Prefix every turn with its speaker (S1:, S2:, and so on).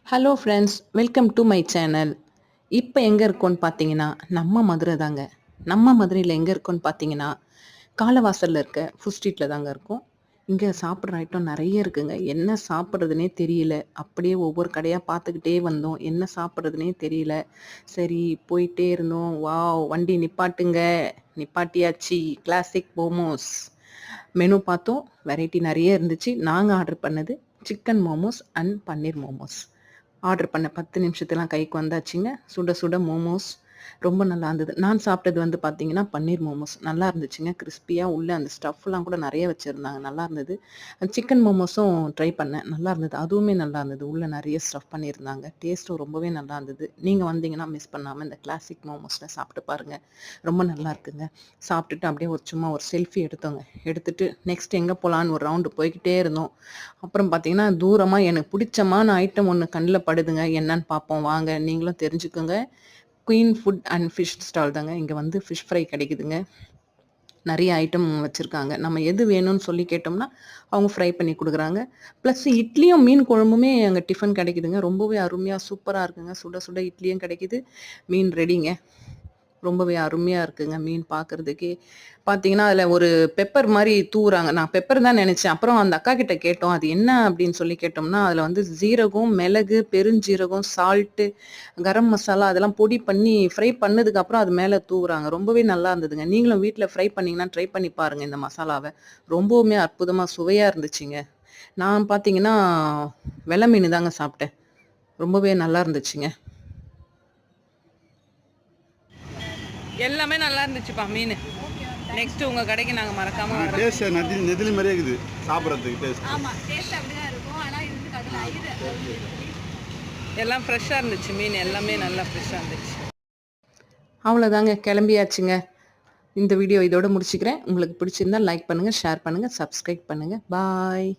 S1: Hello friends, welcome to my channel. இப்போ எங்கே இருக்கோன்னு பார்த்தீங்கன்னா, நம்ம மதுரை தாங்க. நம்ம மதுரையில் எங்கே இருக்கோன்னு பார்த்தீங்கன்னா, காலவாசலில் இருக்க ஃபுட் ஸ்ட்ரீட்டில் தாங்க இருக்கோம். இங்கே சாப்பிட்ற ஐட்டம் நிறைய இருக்குங்க. என்ன சாப்பிட்றதுனே தெரியல. அப்படியே ஒவ்வொரு கடையாக பார்த்துக்கிட்டே வந்தோம். என்ன சாப்பிட்றதுனே தெரியல. சரி போயிட்டே இருந்தோம். வாவ்! வண்டி நிப்பாட்டுங்க. நிப்பாட்டியாச்சு. கிளாசிக் மோமோஸ். மெனு பார்த்தோம். வெரைட்டி நிறைய இருந்துச்சு. நாங்கள் ஆர்டர் பண்ணது chicken momos and paneer momos. Order பண்ண 10 நிமிஷத்துலாம் கைக்கு வந்தாச்சுங்க. சுட சுட மோமோஸ் ரொம்ப நல்லா இருந்தது. நான் சாப்பிட்டது வந்து பார்த்தீங்கன்னா, பன்னீர் மோமோஸ் நல்லா இருந்துச்சுங்க. கிறிஸ்பியா உள்ள அந்த ஸ்டஃப்லாம் கூட நெறைய வச்சிருந்தாங்க. நல்லா இருந்தது. சிக்கன் மோமோஸும் ட்ரை பண்ணேன். நல்லா இருந்தது. அதுவுமே நல்லா இருந்தது. உள்ள நெறைய ஸ்டஃப் பண்ணியிருந்தாங்க. டேஸ்ட்டும் ரொம்பவே நல்லா இருந்தது. நீங்க வந்தீங்கன்னா மிஸ் பண்ணாம இந்த கிளாசிக் மோமோஸ்ல சாப்பிட்டு பாருங்க. ரொம்ப நல்லா இருக்குங்க. சாப்பிட்டுட்டு அப்படியே சும்மா ஒரு செல்ஃபி எடுத்தோங்க. எடுத்துட்டு நெக்ஸ்ட் எங்க போலான்னு ஒரு ரவுண்டு போய்க்கிட்டே இருந்தோம். அப்புறம் பார்த்தீங்கன்னா, தூரமா எனக்கு பிடிச்சமான ஐட்டம் ஒண்ணு கண்ல படுதுங்க. என்னன்னு பார்ப்போம் வாங்க. நீங்களும் தெரிஞ்சுக்கோங்க. Queen food and fish stall தாங்க. இங்க வந்து ஃபிஷ் ஃப்ரை கிடைக்குதுங்க. நெறைய ஐட்டம் வச்சிருக்காங்க. நம்ம எது வேணும்னு சொல்லி கேட்டோம்னா, அவங்க ஃப்ரை பண்ணி குடுக்குறாங்க. ப்ளஸ் இட்லியும், மீன் குழம்புமே அங்க டிஃபன் கிடைக்குதுங்க. ரொம்பவே அருமையா சூப்பரா இருக்குங்க. சுட சுட இட்லியும் கிடைக்குது. மீன் ரெடிங்க. ரொம்பவே அருமையா இருக்குங்க. மீன் பார்க்கறதுக்கே. பார்த்தீங்கன்னா, அதில ஒரு பெப்பர் மாரி தூவுறாங்க. நான் பெப்பர் தான் நெனச்சேன். அப்புறம் அந்த அக்கா கிட்ட கேட்டோம். அது என்ன அப்படின்னு சொல்லி கேட்டோம்னா, அதில வந்து ஜீரகம், மிளகு, பெருஞ்சீரகம், சால்ட்டு, கரம் மசாலா அதெல்லாம் பொடி பண்ணி ஃப்ரை பண்ணதுக்கப்புறம் அது மேல தூவுறாங்க. ரொம்பவே நல்லா இருந்ததுங்க. நீங்களும் வீட்ல ஃப்ரை பண்ணீங்கன்னா, ட்ரை பண்ணி பாருங்க இந்த மசாலாவ. ரொம்பவுமே அற்புதமா சுவையா இருந்துச்சுங்க. நான் பார்த்தீங்கன்னா, வெல மீனு தாங்க சாப்பிட்டேன். ரொம்பவே நல்லா இருந்துச்சுங்க. எல்லாமே நல்லா இருந்துச்சுப்பா மீன். நெக்ஸ்ட் உங்க கடைக்கு நாங்க மறக்காம வரோம்.
S2: டேஸ்ட் நெதிலி மாதிரியே இருக்குது சாப்பிட்றதுக்கு டேஸ்ட்.
S3: ஆமா டேஸ்ட் அப்படிதான் இருக்கும். ஆனா இதுக்கு அதுல ஐது
S1: எல்லாம் ஃப்ரெஷ்ஷாக இருந்துச்சு. மீன் எல்லாமே நல்லா ஃப்ரெஷ்ஷாக இருந்துச்சு. அவ்வளோதாங்க, கிளம்பியாச்சுங்க. இந்த வீடியோ இதோட முடிச்சுக்கிறேன். உங்களுக்கு பிடிச்சிருந்தா லைக் பண்ணுங்கள், ஷேர் பண்ணுங்கள், சப்ஸ்கிரைப் பண்ணுங்கள். பாய்.